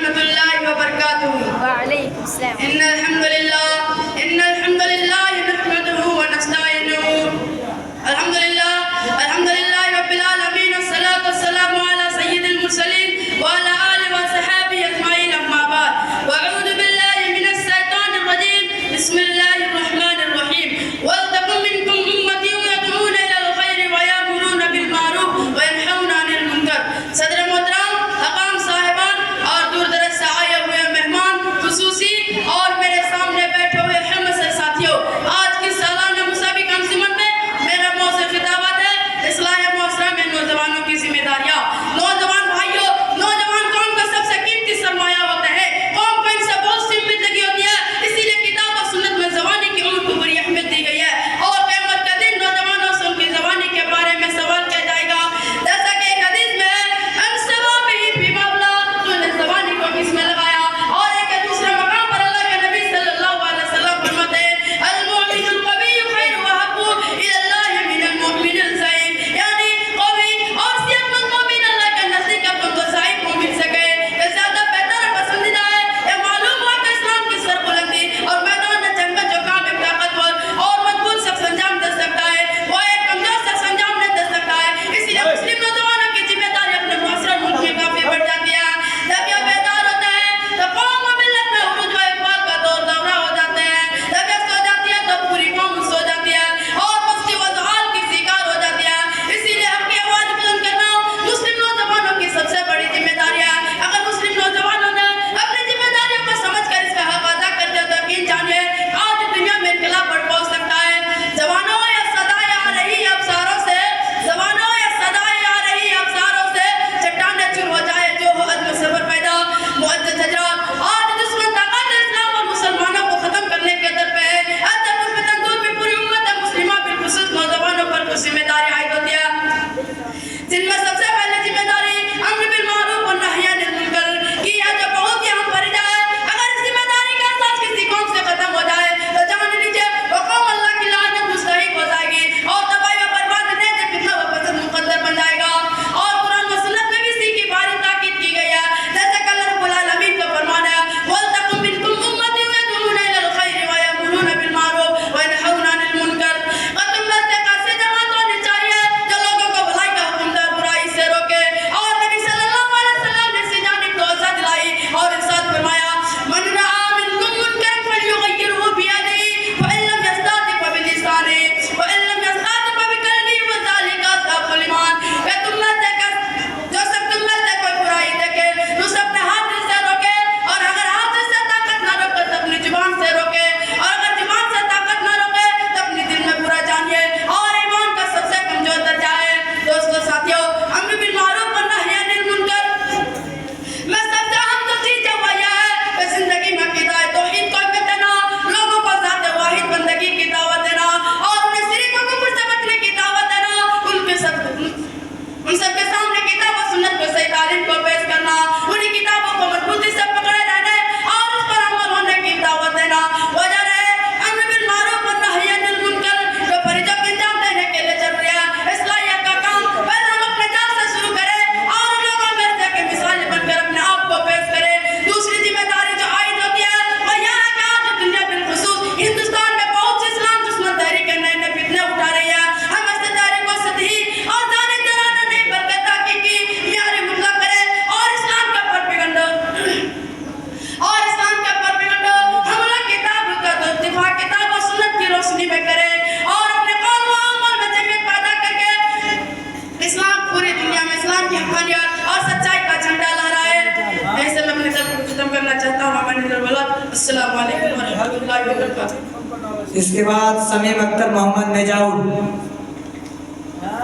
ورحمۃ اللہ وبرکاتہ۔ وعلیکم السلام۔ ان الحمد للہ نحمده ونستعینه الحمد للہ رب العالمین والصلاة والسلام علی سید المرسلین وعلی آلہ وصحابہ اجمعین اما بعد واعوذ باللہ من الشیطان الرجیم بسم اللہ الرحمن الرحیم ولتکن منکم امة يدعون الى الخیر ویأمرون بالمعروف وینہون عن المنکر۔ صدر محترم، حکام صاحبان اور دور دراز سے آئے ہوئے مہمان خصوصی اور میرے سامنے بیٹھے ہوئے احمد سے ساتھیوں، آج کی سالانہ مسابقہ انجمن میں میرا موضوع خطابت ہے اصلاح معاشرہ میں نوجوانوں کی ذمہ داریاں۔ نوجوان بھائیوں، نوجوان قوم کا سب سے قیمتی سرمایہ ہوتا ہے، قوم کو ان سے بہت سی امید لگی ہوتی ہے، اسی لیے کتاب و سنت میں جوانی کی عمر کو بڑی اہمیت دی گئی ہے اور قیامت کا دن نوجوانوں سے ان کی جوانی کے بارے میں سوال کیا جائے گا۔ جیسا کہ ایک حدیث میں ہے زبانی کو کس میں لگایا، اور ایک دوسرے مقام پر اللہ کے نبی صلی اللہ علیہ وسلم فرماتے ہیں المؤمن القوی خیر وحب الی اللہ من المؤمن الضعیف، یعنی قوی اور صحت مند مومن اللہ کے نزدیک اپن تو ضعیف مومن سے کہے کہ زیادہ بہتر اور پسندیدہ ہے۔ یہ معلوم ہوا کہ اسلام کی سربلندی اور میدان جنگ میں جو کام ایک طاقتور اور مضبوط شخص انجام دے سکتا ہے وہ ایک کمزور شخص انجام نہیں دے سکتا ہے، اسی لیے مسلم نوجوانوں کی ذمہ داری اپنے معاشرہ ملک میں کافی بڑھ جاتی ہے۔ جب یہ بیدار ہوتے ہیں تو قوم و ملت میں عروج و اقبال کا دورہ ہو جاتے ہیں، جب یہ سو جاتی ہے تو پوری قوم سو جاتی ہے اور مستی و زحال کی شکار ہو جاتی ہے۔ اسی لیے اپنی آواز بلند کرنا مسلم نوجوانوں کی سب سے بڑی ذمہ داری ہے۔ اگر مسلم نوجوانوں نے اپنی ذمہ داریوں کو سمجھ کر اس کا حق ادا کر دیا تو یقین جانیے آج دنیا میں انقلاب بڑھ پہنچ سکتا ہے۔ جوانوں یہ صدائیں آ رہی ابصاروں سے، جوانوں یہ صدائیں آ رہی ابصاروں سے، چٹانیں چور ہو جائے جو ہو عزم صبر پیدا معزز حضرات، آج دشمن طاقت اسلام اور مسلمانوں کو ختم کرنے کے در پہ ہے۔ ایسے کچھ بھی تندور میں پوری امت مسلمہ بالخصوص نوجوانوں پر کچھ ذمہ داری عائد ہوتی ہے، جن میں سب سے پہلے ذمہ داری امر بالمعروف اور نہی عن المنکر کی ہے جو بہت ہی اہم فرض ہے۔ اگر اس ذمہ داری کا احساس کسی قوم سے ختم ہو جائے تو جان لیجیے وہ قوم اللہ کی لعنت مستحق ہو جائے گی اور تباہی و بربادی سے فتنہ و فساد مقدر بن جائے گا۔ اور قرآن و سنت میں بھی اسی کی باری تاکید کی گئی ہے، جیسے کہ اللہ رب العالمین کا فرمان ہے وَلْتَكُن مِّنكُمْ أُمَّةٌ يَدْعُونَ إِلَى الْخَيْرِ وَيَأْمُرُونَ بِالْمَعْرُوفِ وَيَنْهَوْنَ عَنِ الْمُنكَرِ۔ اور تم میں سے ایسی جماعت ہونی چاہیے جو لوگوں کو بھلائی کا حکم دے، برائی سے روکے، اور نبی صلی اللہ علیہ وسلم نے اسی جانب توجہ دلائی اور ارشاد فرمایا مَن رَأَىٰ مِنكُم مُنكَرًا فَلْيُغَيِّرْهُ بِيَدِهِ فَإِن لَّمْ يَسْتَطِعْ فَبِلِسَانِهِ وَإِن لَّمْ يَسْتَطِعْ فَبِقَلْبِهِ وَذَلِكَ أَضْعَفُ الْإِيمَانِ۔ کہ تم میں سے جو سب تم میں سے کوئی برائی دیکھے تو اسے اپنے ہاتھ سے روکے، اور اگر ہاتھ سے طاقت نہ روکے تو اپنی زبان سے روکے، اور اگر زبان سے طاقت نہ روکے تو اپنے دل میں برا جانیے، اور ایمان کا سب سے کمزور درجہ ہے۔ دوستو ساتھیو، امر بالمعروف اور نہی عن المنکر میں سب سے اہم جو چیز ہے وہ یہ ہے کہ زندگی میں عقیدہ توحید کو اہمیت دینا، لوگوں کو ذات واحد بندگی کی دعوت دینا اور انہیں شرک و کفر سے بچنے کی دعوت دینا، ان سب کے سامنے کتاب و سنت کو صحیح تعلیم کو پیش کرنا، انہیں کتابوں کو مضبوطی سے پکڑے رہنے اور اس پر عمل ہونے کی دعوت دینا۔ وجہ ہے امر بالمعروف اور نہی عن المنکر جو فریضوں کو انجام دینے کے لیے ضروری ہے۔ اصلاحیت کا کام پہلے ہم اپنے جان سے شروع کریں اور لوگوں میں سے کہ مثال بن کر اپنے آپ کو پیش کریں۔ دوسری ذمہ داری جو عائد ہوتی ہے وہ یہ ہے کہ آج دنیا بالخصوص ہندوستان میں بہت سی اسلام دشمن تحریک کے نئے نئے فتنے اٹھا رہی ہے۔ ہم اس تحریک کو سطحی اور جانبدارانہ نہیں بلکہ تحقیقی معیار مطلق کریں اور اسلام کا پروپیگنڈا حملہ کتاب کا دفاع کتاب و سنت کی روشنی میں کریں اور اپنے قول و عمل میں جمعیت پیدا کر کے اسلام پوری دنیا میں اسلام کی حقانیت اور سچائی کا جھنڈا لہرائے۔ ایسے میں اپنے سب کو ختم کرنا چاہتا ہوں۔ السلام علیکم ورحمۃ اللہ وبرکاتہ۔ اس کے بعد سمیم اختر محمد نجاؤ۔